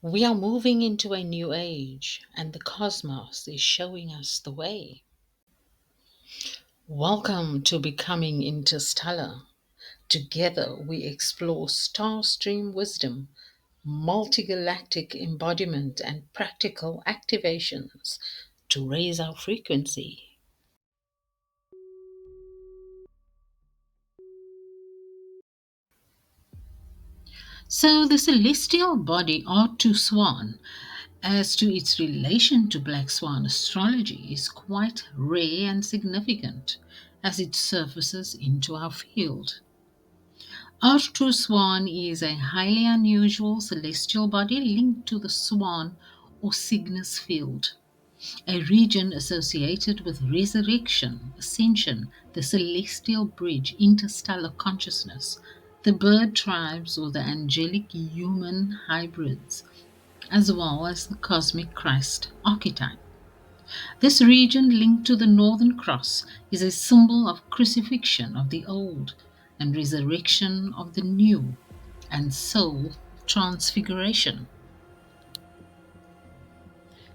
We are moving into a new age, and the cosmos is showing us the way. Welcome to Becoming Interstellar. Together we explore star stream wisdom, multigalactic embodiment, and practical activations to raise our frequency. So, the celestial body R2 Swan, as to its relation to Black Swan astrology, is quite rare and significant as it surfaces into our field. R2 Swan is a highly unusual celestial body linked to the Swan or Cygnus field, a region associated with resurrection, ascension, the celestial bridge, interstellar consciousness, the bird tribes or the angelic human hybrids, as well as the cosmic Christ archetype. This region, linked to the Northern Cross, is a symbol of crucifixion of the old and resurrection of the new, and soul transfiguration.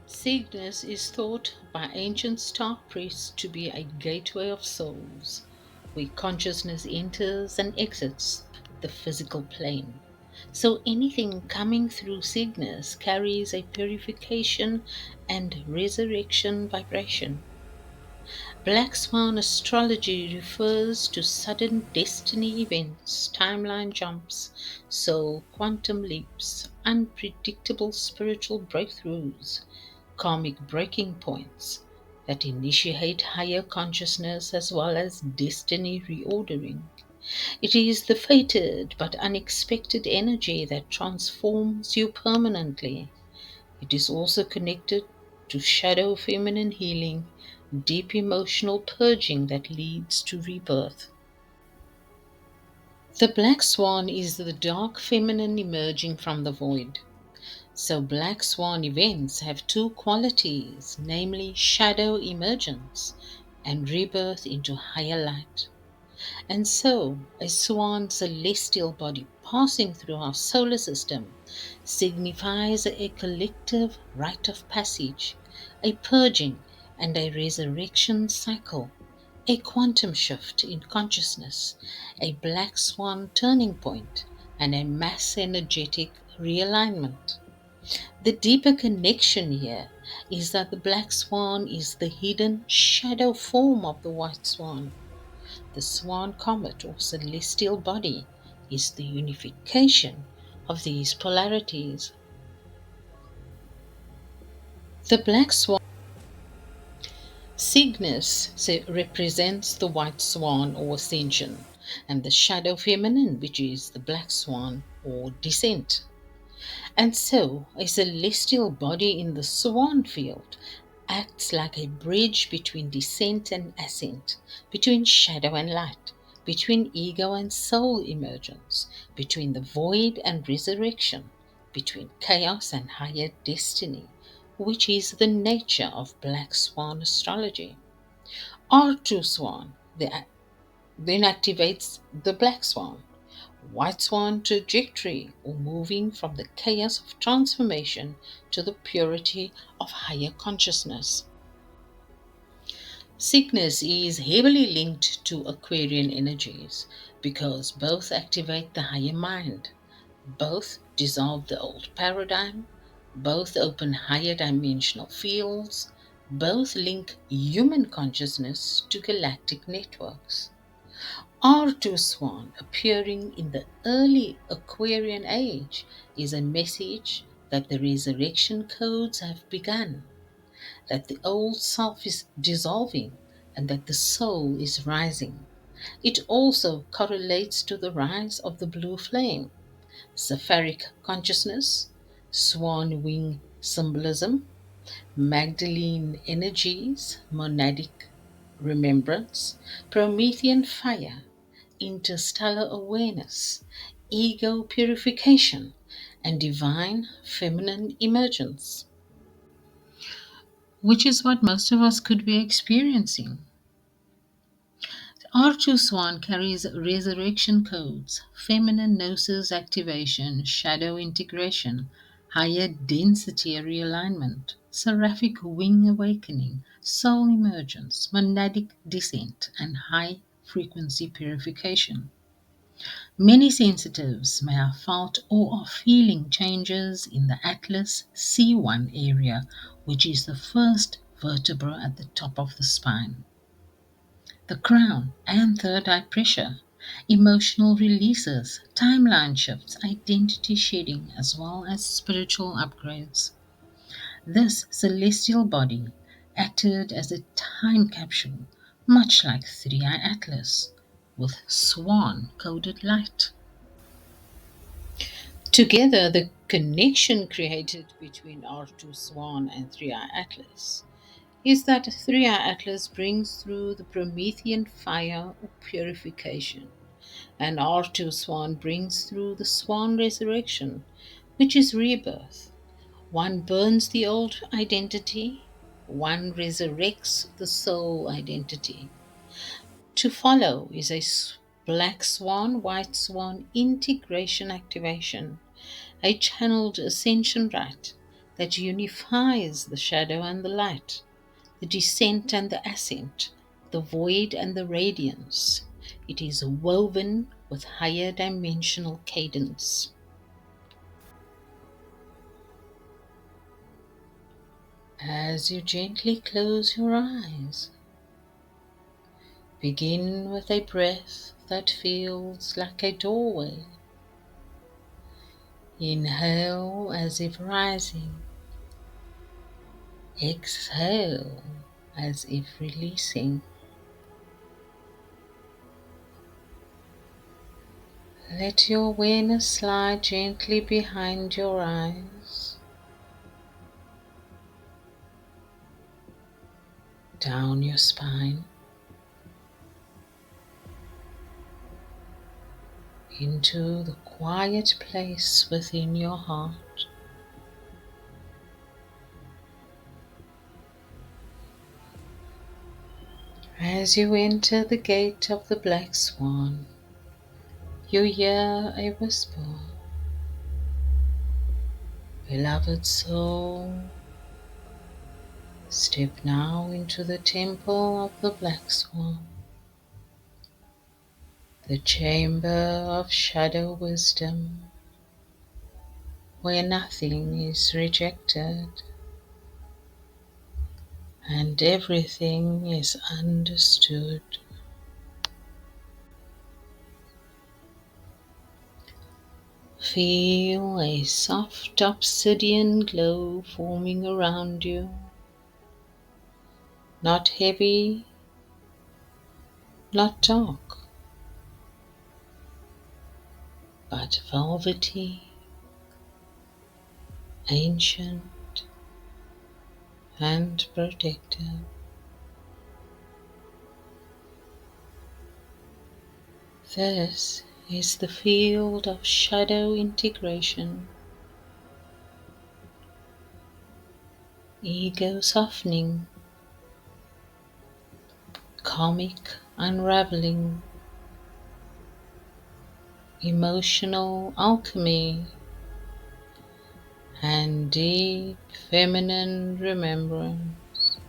Cygnus is thought by ancient star priests to be a gateway of souls, where consciousness enters and exits the physical plane. So anything coming through Cygnus carries a purification and resurrection vibration. Black Swan astrology refers to sudden destiny events, timeline jumps, soul quantum leaps, unpredictable spiritual breakthroughs, karmic breaking points that initiate higher consciousness as well as destiny reordering. It is the fated but unexpected energy that transforms you permanently. It is also connected to shadow feminine healing, deep emotional purging that leads to rebirth. The black swan is the dark feminine emerging from the void. So, black swan events have two qualities, namely shadow emergence and rebirth into higher light. And so, a swan celestial body passing through our solar system signifies a collective rite of passage, a purging and a resurrection cycle, a quantum shift in consciousness, a black swan turning point, and a mass energetic realignment. The deeper connection here is that the black swan is the hidden shadow form of the white swan. The swan comet or celestial body is the unification of these polarities. The black swan Cygnus represents the white swan or ascension, and the shadow feminine, which is the black swan or descent. And so, a celestial body in the swan field acts like a bridge between descent and ascent, between shadow and light, between ego and soul emergence, between the void and resurrection, between chaos and higher destiny, which is the nature of Black Swan astrology. R2 Swan then activates the Black Swan White Swan trajectory, or moving from the chaos of transformation to the purity of higher consciousness. Cygnus is heavily linked to Aquarian energies because both activate the higher mind, both dissolve the old paradigm, both open higher dimensional fields, both link human consciousness to galactic networks. R2 Swan appearing in the early Aquarian age is a message that the resurrection codes have begun, that the old self is dissolving, and that the soul is rising. It also correlates to the rise of the blue flame, Sapphic consciousness, swan wing symbolism, Magdalene energies, monadic remembrance, Promethean fire, interstellar awareness, ego purification, and divine feminine emergence, which is what most of us could be experiencing. R2 Swan carries resurrection codes, feminine gnosis activation, shadow integration, higher density realignment, seraphic wing awakening, soul emergence, monadic descent, and high frequency purification. Many sensitives may have felt or are feeling changes in the Atlas C1 area, which is the first vertebra at the top of the spine. The crown and third eye pressure, emotional releases, timeline shifts, identity shedding, as well as spiritual upgrades. This celestial body acted as a time capsule, much like Three Eye Atlas, with swan coded light. Together, the connection created between R2 Swan and Three Eye Atlas is that Three Eye Atlas brings through the Promethean fire or purification, and R2 Swan brings through the Swan resurrection, which is rebirth. One burns the old identity, one resurrects the soul identity. To follow is a black swan, white swan integration activation, a channeled ascension rite that unifies the shadow and the light, the descent and the ascent, the void and the radiance. It is woven with higher dimensional cadence. As you gently close your eyes, begin with a breath that feels like a doorway. Inhale as if rising, exhale as if releasing. Let your awareness slide gently behind your eyes, down your spine, into the quiet place within your heart. As you enter the gate of the Black Swan, you hear a whisper. Beloved soul, step now into the temple of the Black Swan, the chamber of shadow wisdom, where nothing is rejected and everything is understood. Feel a soft obsidian glow forming around you, not heavy, not dark, but velvety, ancient, and protective. This is the field of shadow integration, ego softening, karmic unraveling, emotional alchemy, and deep feminine remembrance.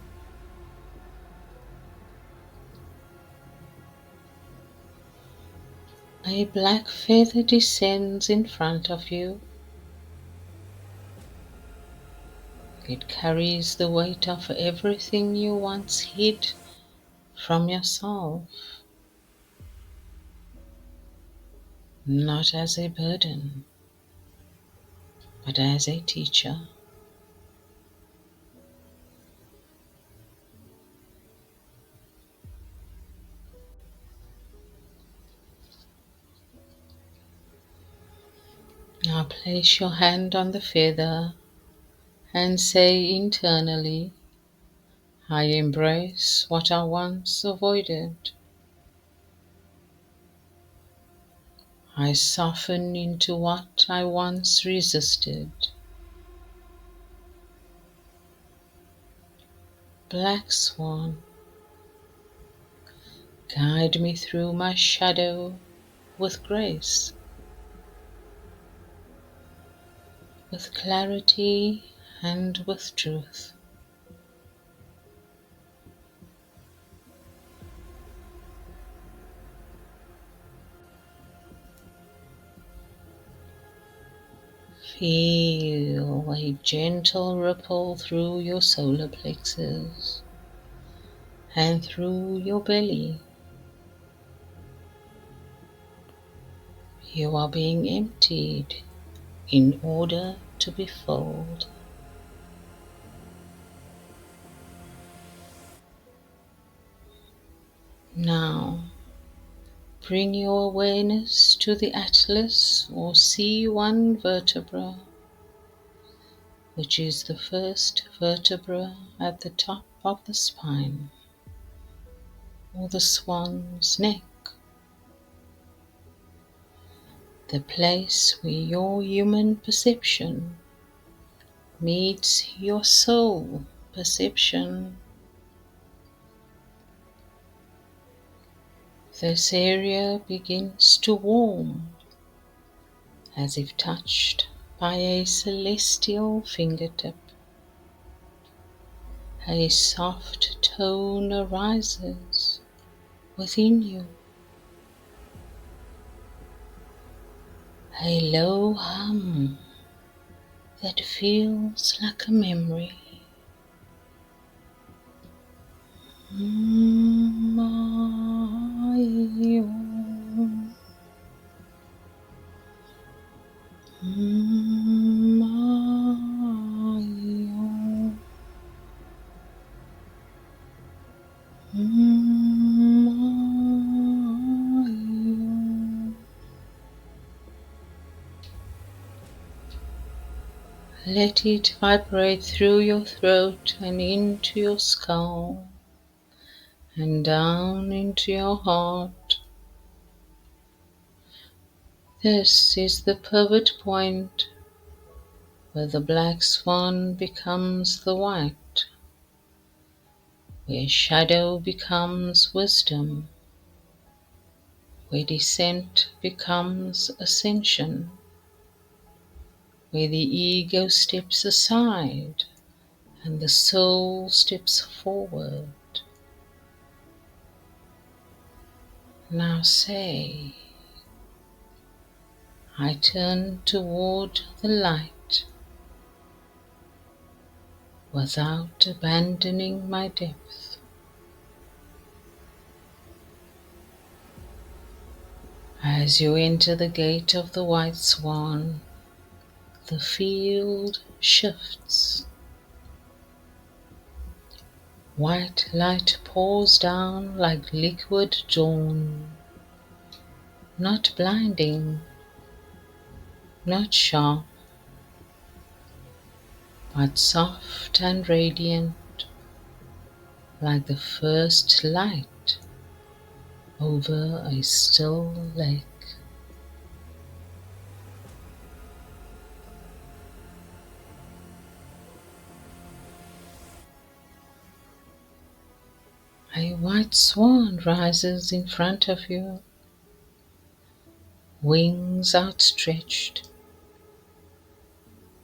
A black feather descends in front of you. It carries the weight of everything you once hid from yourself, not as a burden, but as a teacher. Now place your hand on the feather and say internally, I embrace what I once avoided. I soften into what I once resisted. Black Swan, guide me through my shadow with grace. with clarity and with truth. Feel a gentle ripple through your solar plexus and through your belly. You are being emptied in order to be filled. Now, bring your awareness to the atlas or C1 vertebra, which is the first vertebra at the top of the spine, or the swan's neck, the place where your human perception meets your soul perception. This area begins to warm as if touched by a celestial fingertip. A soft tone arises within you, a low hum that feels like a memory. Let it vibrate through your throat and into your skull and down into your heart. This is the pivot point where the black swan becomes the white, where shadow becomes wisdom, where descent becomes ascension, where the ego steps aside and the soul steps forward. Now say, I turn toward the light without abandoning my depth. As you enter the gate of the white swan, the field shifts. White light pours down like liquid dawn, not blinding, not sharp, but soft and radiant, like the first light over a still lake. A white swan rises in front of you, wings outstretched,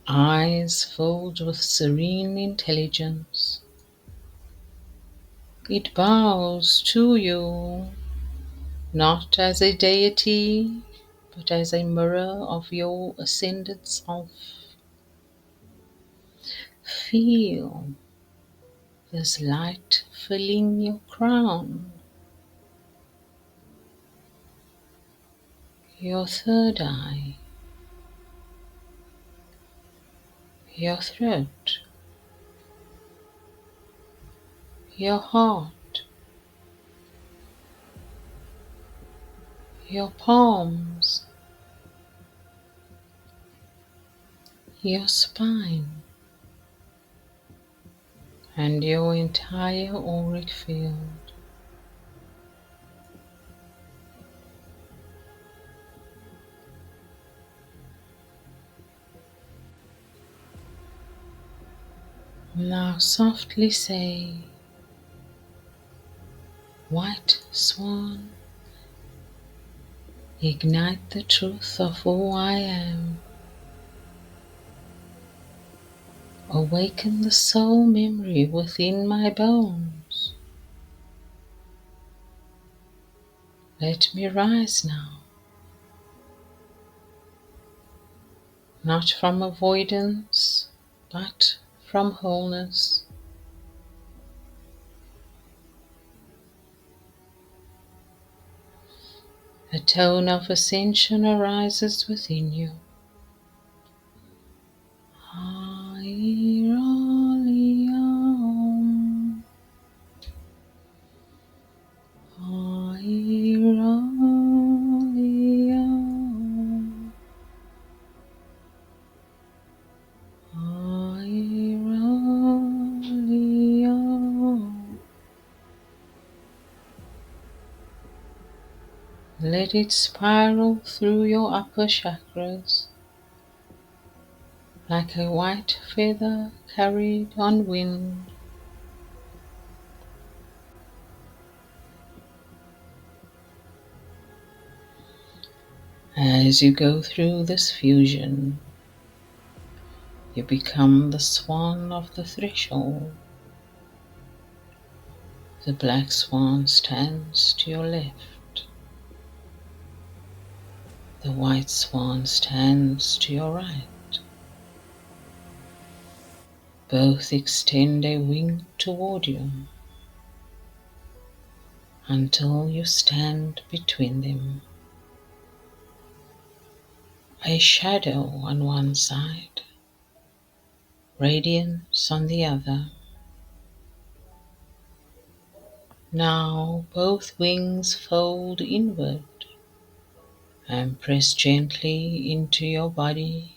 eyes filled with serene intelligence. It bows to you, not as a deity, but as a mirror of your ascended self. Feel this light filling your crown, your third eye, your throat, your heart, your palms, your spine, and your entire auric field. Now softly say, White Swan, ignite the truth of who I am. Awaken the soul memory within my bones. Let me rise now, not from avoidance, but from wholeness. A tone of ascension arises within you. Airolium, airolium, airolium. Let it spiral through your upper chakras like a white feather carried on wind. As you go through this fusion, you become the swan of the threshold. The black swan stands to your left. The white swan stands to your right. Both extend a wing toward you until you stand between them. A shadow on one side, radiance on the other. Now both wings fold inward and press gently into your body.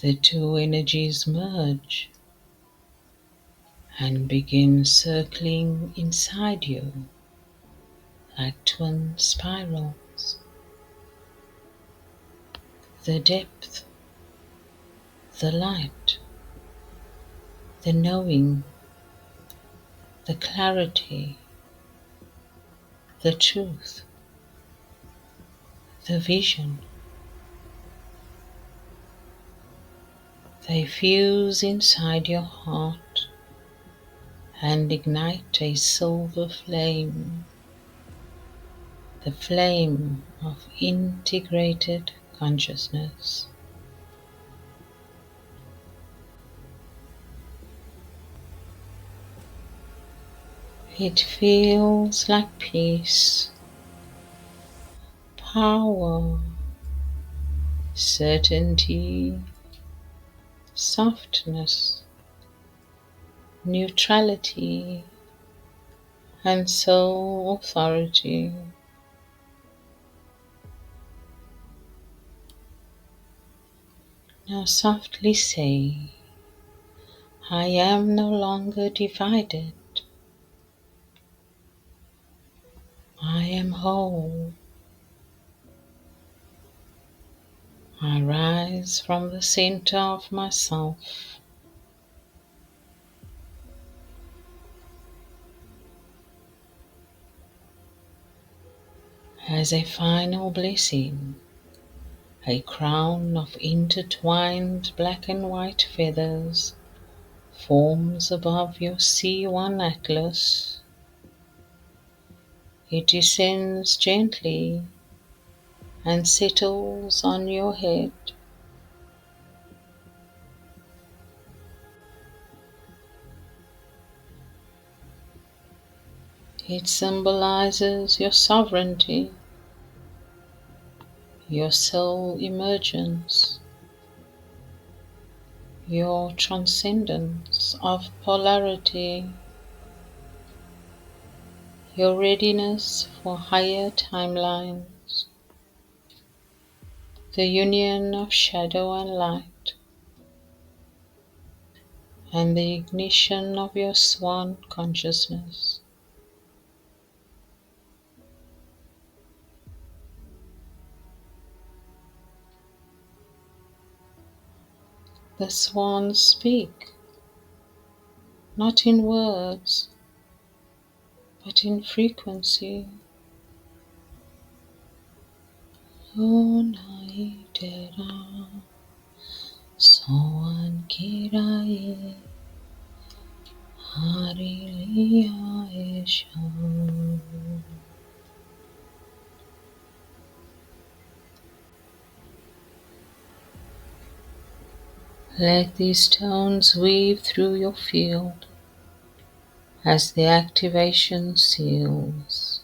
The two energies merge and begin circling inside you like twin spirals. The depth, the light, the knowing, the clarity, the truth, the vision. They fuse inside your heart and ignite a silver flame, the flame of integrated consciousness. It feels like peace, power, certainty, softness, neutrality, and soul authority. Now softly say, I am no longer divided. I am whole. I rise from the center of myself. As a final blessing, a crown of intertwined black and white feathers forms above your C1 atlas. It descends gently and settles on your head. It symbolizes your sovereignty, your soul emergence, your transcendence of polarity, your readiness for higher timelines, the union of shadow and light, and the ignition of your swan consciousness. The swans speak, not in words, but in frequency. Unaitera Swan Kiraye Harilia Esha. Let these tones weave through your field as the activation seals.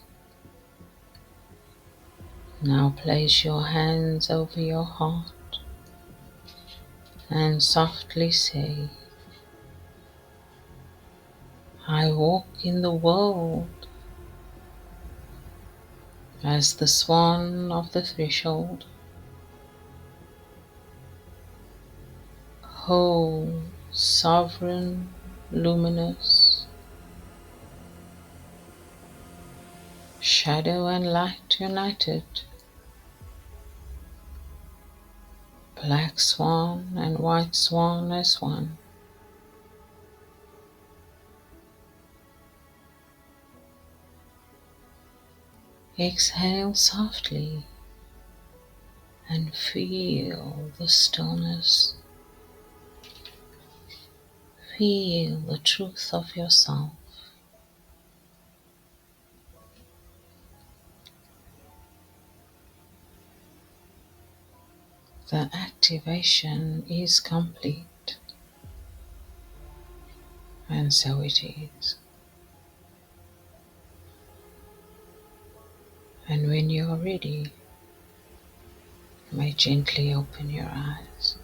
Now place your hands over your heart and softly say, I walk in the world as the swan of the threshold, whole, sovereign, luminous, shadow and light united, black swan and white swan as one. Exhale softly and feel the stillness. Feel the truth of yourself. The activation is complete, and so it is. And when you are ready, you may gently open your eyes.